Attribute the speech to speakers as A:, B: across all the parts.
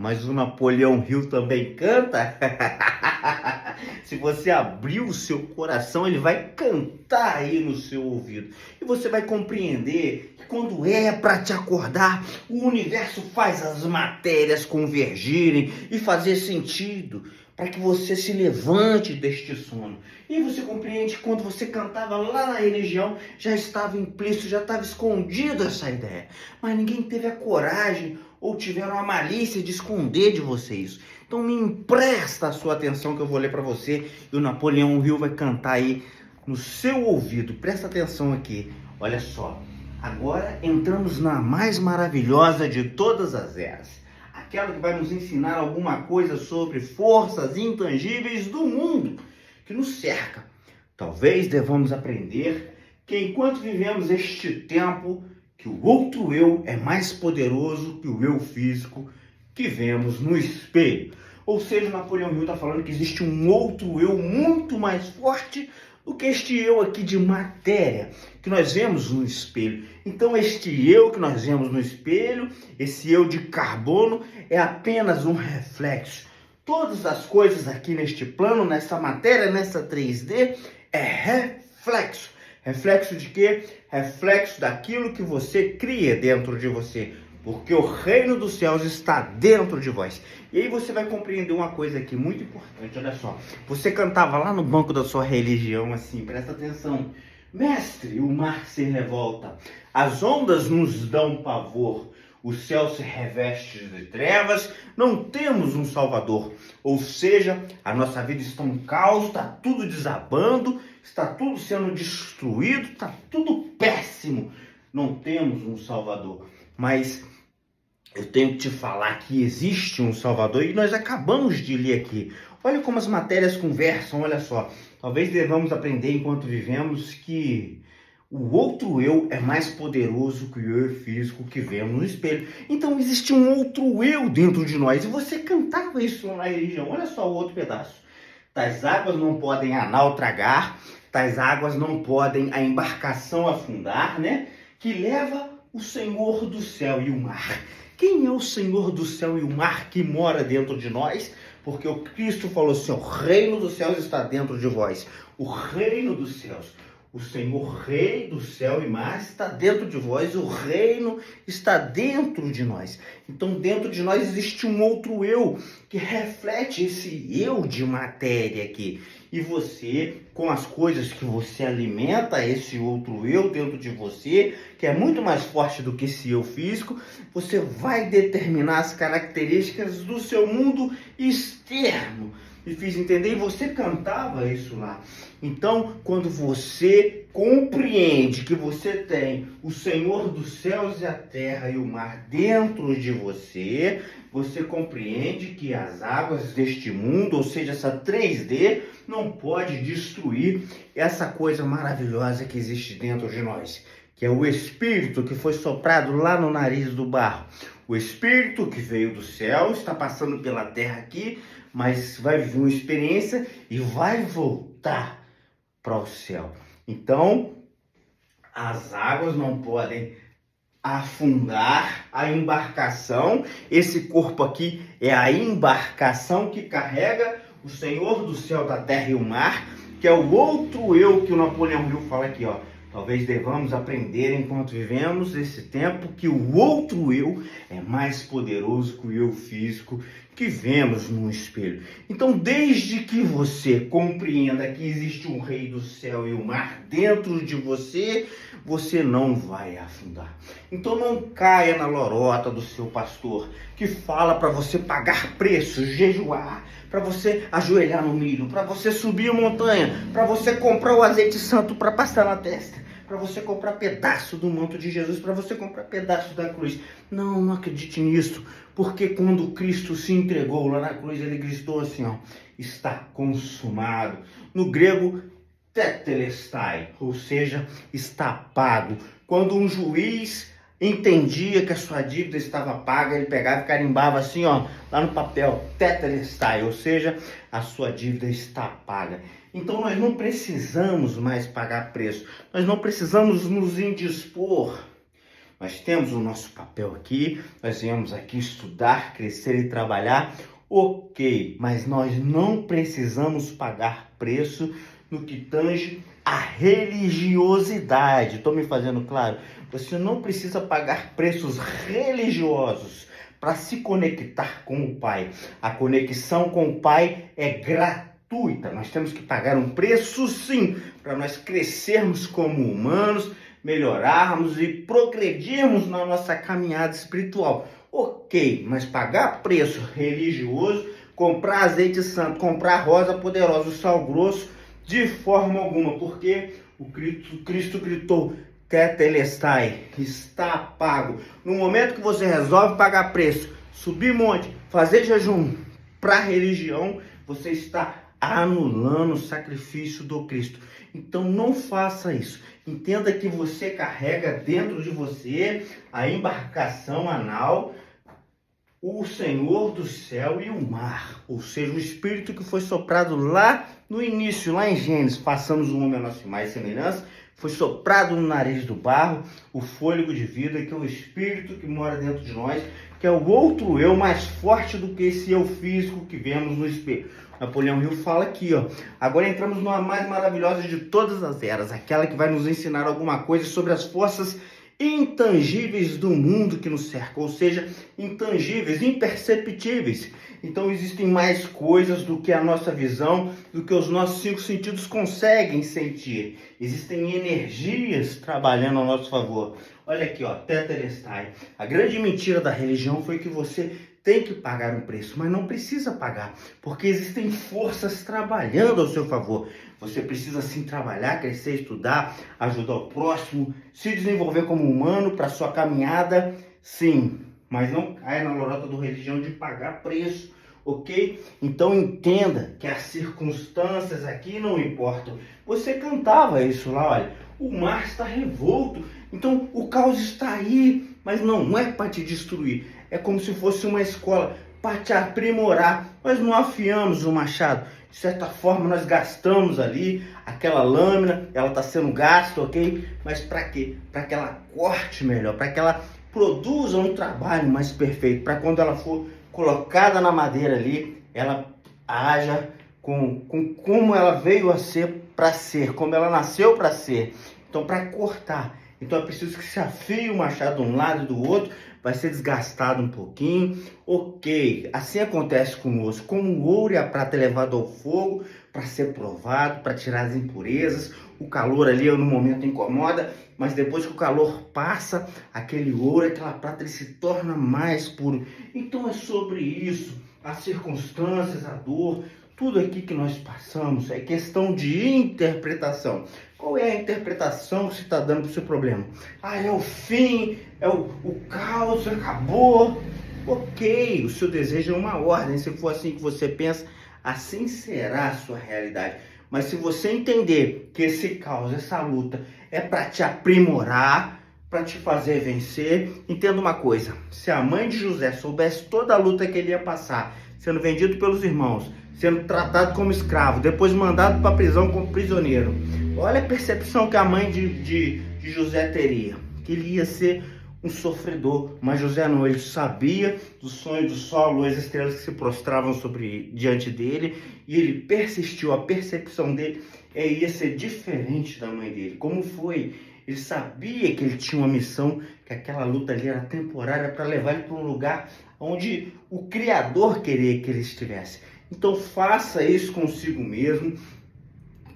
A: mas o Napoleão Hill também canta. Se você abrir o seu coração, ele vai cantar aí no seu ouvido. E você vai compreender que quando é para te acordar, o universo faz as matérias convergirem e fazer sentido para que você se levante deste sono. E você compreende que quando você cantava lá na religião, já estava implícito, já estava escondido essa ideia. Mas ninguém teve a coragem ou tiveram a malícia de esconder de você isso. Então me empresta a sua atenção que eu vou ler para você e o Napoleão Hill vai cantar aí no seu ouvido. Presta atenção aqui. Olha só. Agora entramos na mais maravilhosa de todas as eras. Aquela que vai nos ensinar alguma coisa sobre forças intangíveis do mundo que nos cerca. Talvez devamos aprender que enquanto vivemos este tempo, que o outro eu é mais poderoso que o eu físico que vemos no espelho. Ou seja, Napoleão Hill está falando que existe um outro eu muito mais forte do que este eu aqui de matéria que nós vemos no espelho. Então este eu que nós vemos no espelho, esse eu de carbono, é apenas um reflexo. Todas as coisas aqui neste plano, nessa matéria, nessa 3D, é reflexo. Reflexo de quê? Reflexo daquilo que você cria dentro de você. Porque o reino dos céus está dentro de vós. E aí você vai compreender uma coisa aqui muito importante, olha só. Você cantava lá no banco da sua religião assim, presta atenção. Mestre, o mar se revolta, as ondas nos dão pavor, o céu se reveste de trevas, não temos um salvador. Ou seja, a nossa vida está um caos, está tudo desabando, está tudo sendo destruído, está tudo péssimo. Não temos um salvador. Mas eu tenho que te falar que existe um Salvador e nós acabamos de ler aqui. Olha como as matérias conversam, olha só. Talvez devamos aprender enquanto vivemos que o outro eu é mais poderoso que o eu físico que vemos no espelho. Então existe um outro eu dentro de nós. E você cantava isso na religião. Olha só o outro pedaço. Tais águas não podem a nau tragar, tais águas não podem a embarcação afundar, né? Que leva o Senhor do céu e o mar. Quem é o Senhor do céu e o mar que mora dentro de nós? Porque o Cristo falou assim, o reino dos céus está dentro de vós. O reino dos céus. O Senhor Rei do céu e mar está dentro de vós, o reino está dentro de nós. Então dentro de nós existe um outro eu que reflete esse eu de matéria aqui. E você, com as coisas que você alimenta esse outro eu dentro de você, que é muito mais forte do que esse eu físico, você vai determinar as características do seu mundo externo. Me fiz entender, e você cantava isso lá. Então, quando você compreende que você tem o Senhor dos céus e a terra e o mar dentro de você, você compreende que as águas deste mundo, ou seja, essa 3D, não pode destruir essa coisa maravilhosa que existe dentro de nós, que é o Espírito que foi soprado lá no nariz do barro. O Espírito que veio do céu, está passando pela terra aqui, mas vai viver uma experiência e vai voltar para o céu. Então, as águas não podem afundar a embarcação. Esse corpo aqui é a embarcação que carrega o Senhor do céu, da terra e o mar, que é o outro eu que o Napoleão Hill fala aqui, ó. Talvez devamos aprender enquanto vivemos esse tempo que o outro eu é mais poderoso que o eu físico que vemos no espelho. Então, desde que você compreenda que existe um rei do céu e o mar dentro de você, você não vai afundar. Então não caia na lorota do seu pastor, que fala para você pagar preço, jejuar, para você ajoelhar no milho, para você subir a montanha, para você comprar o azeite santo para passar na testa, para você comprar pedaço do manto de Jesus, para você comprar pedaço da cruz. Não, não acredite nisso, porque quando Cristo se entregou lá na cruz, ele gritou assim, ó, está consumado. No grego, tetelestai, ou seja, está pago. Quando um juiz entendia que a sua dívida estava paga, ele pegava e carimbava assim, ó, lá no papel, tetelestai, ou seja, a sua dívida está paga. Então nós não precisamos mais pagar preço, nós não precisamos nos indispor, Nós temos o nosso papel aqui, nós viemos aqui estudar, crescer e trabalhar, ok, mas nós não precisamos pagar preço no que tange a religiosidade. Estou me fazendo claro? Você não precisa pagar preços religiosos para se conectar com o Pai. A conexão com o Pai é gratuita. Nós temos que pagar um preço, sim, para nós crescermos como humanos, melhorarmos e progredirmos na nossa caminhada espiritual. Ok, mas pagar preço religioso, comprar azeite santo, comprar rosa poderosa, sal grosso, de forma alguma, porque o Cristo gritou: Tetelestai, está pago. No momento que você resolve pagar preço, subir monte, fazer jejum para a religião, você está anulando o sacrifício do Cristo. Então não faça isso. Entenda que você carrega dentro de você a embarcação anal, o Senhor do céu e o mar, ou seja, o Espírito que foi soprado lá no início, lá em Gênesis, façamos o homem a nossa imagem e semelhança, foi soprado no nariz do barro, o fôlego de vida, que é o Espírito que mora dentro de nós, que é o outro eu mais forte do que esse eu físico que vemos no espelho. Napoleão Hill fala aqui, ó. Agora entramos numa mais maravilhosa de todas as eras, aquela que vai nos ensinar alguma coisa sobre as forças intangíveis do mundo que nos cerca, ou seja, intangíveis, imperceptíveis. Então existem mais coisas do que a nossa visão, do que os nossos 5 sentidos conseguem sentir. Existem energias trabalhando a nosso favor. Olha aqui, ó, Tetelestai. A grande mentira da religião foi que você tem que pagar um preço, mas não precisa pagar, porque existem forças trabalhando ao seu favor. Você precisa sim trabalhar, crescer, estudar, ajudar o próximo, se desenvolver como humano para sua caminhada, sim, mas não caia na lorota do religião de pagar preço, ok? Então entenda que as circunstâncias aqui não importam. Você cantava isso lá, olha, o mar está revolto, então o caos está aí, mas não é para te destruir. É como se fosse uma escola para te aprimorar. Nós não afiamos o machado. De certa forma, nós gastamos ali aquela lâmina, ela está sendo gasta, ok? Mas para quê? Para que ela corte melhor, para que ela produza um trabalho mais perfeito, para quando ela for colocada na madeira ali, ela haja com como ela veio a ser para ser, como ela nasceu para ser. Então, para cortar. Então é preciso que se afie o machado de um lado e do outro, vai ser desgastado um pouquinho, ok, assim acontece conosco, como o ouro e a prata é levado ao fogo para ser provado, para tirar as impurezas, o calor ali no momento incomoda, mas depois que o calor passa, aquele ouro, aquela prata, ele se torna mais puro. Então é sobre isso, as circunstâncias, a dor, tudo aqui que nós passamos é questão de interpretação. Qual é a interpretação que você está dando para o seu problema? Ah, é o fim, é o caos, acabou. Ok, o seu desejo é uma ordem. Se for assim que você pensa, assim será a sua realidade. Mas se você entender que esse caos, essa luta é para te aprimorar, para te fazer vencer, entenda uma coisa. Se a mãe de José soubesse toda a luta que ele ia passar, sendo vendido pelos irmãos, sendo tratado como escravo, depois mandado para a prisão como prisioneiro, olha a percepção que a mãe de José teria, que ele ia ser um sofredor, mas José não, ele sabia do sonho do sol, luas, estrelas que se prostravam diante dele, e ele persistiu, a percepção dele ia ser diferente da mãe dele. Como foi? Ele sabia que ele tinha uma missão, que aquela luta ali era temporária para levar ele para um lugar onde o Criador queria que ele estivesse. Então faça isso consigo mesmo,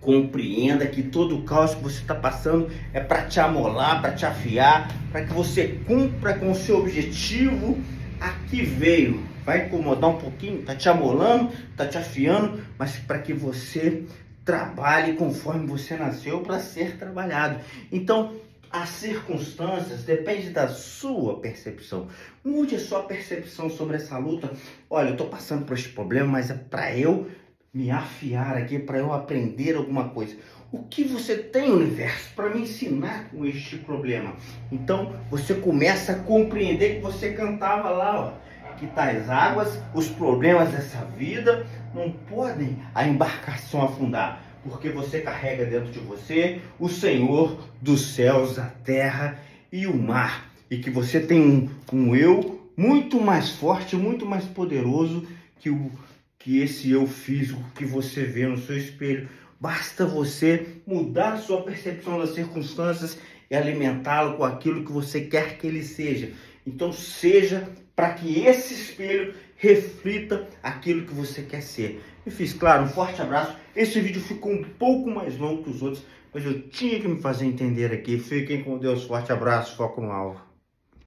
A: compreenda que todo o caos que você está passando é para te amolar, para te afiar, para que você cumpra com o seu objetivo aqui veio. Vai incomodar um pouquinho, está te amolando, está te afiando, mas para que você trabalhe conforme você nasceu para ser trabalhado. Então, as circunstâncias dependem da sua percepção. Mude a sua percepção sobre essa luta. Olha, eu estou passando por este problema, mas é para eu me afiar aqui, para eu aprender alguma coisa. O que você tem, universo, para me ensinar com este problema? Então, você começa a compreender que você cantava lá, ó, que tais águas, os problemas dessa vida, não podem a embarcação afundar, porque você carrega dentro de você o Senhor dos céus, a terra e o mar. e que você tem um eu muito mais forte, muito mais poderoso que esse eu físico que você vê no seu espelho. Basta você mudar a sua percepção das circunstâncias e alimentá-lo com aquilo que você quer que ele seja. Então seja para que esse espelho reflita aquilo que você quer ser. Me fiz claro, um forte abraço. Esse vídeo ficou um pouco mais longo que os outros, mas eu tinha que me fazer entender aqui. Fiquem com Deus, forte abraço, foco no alvo.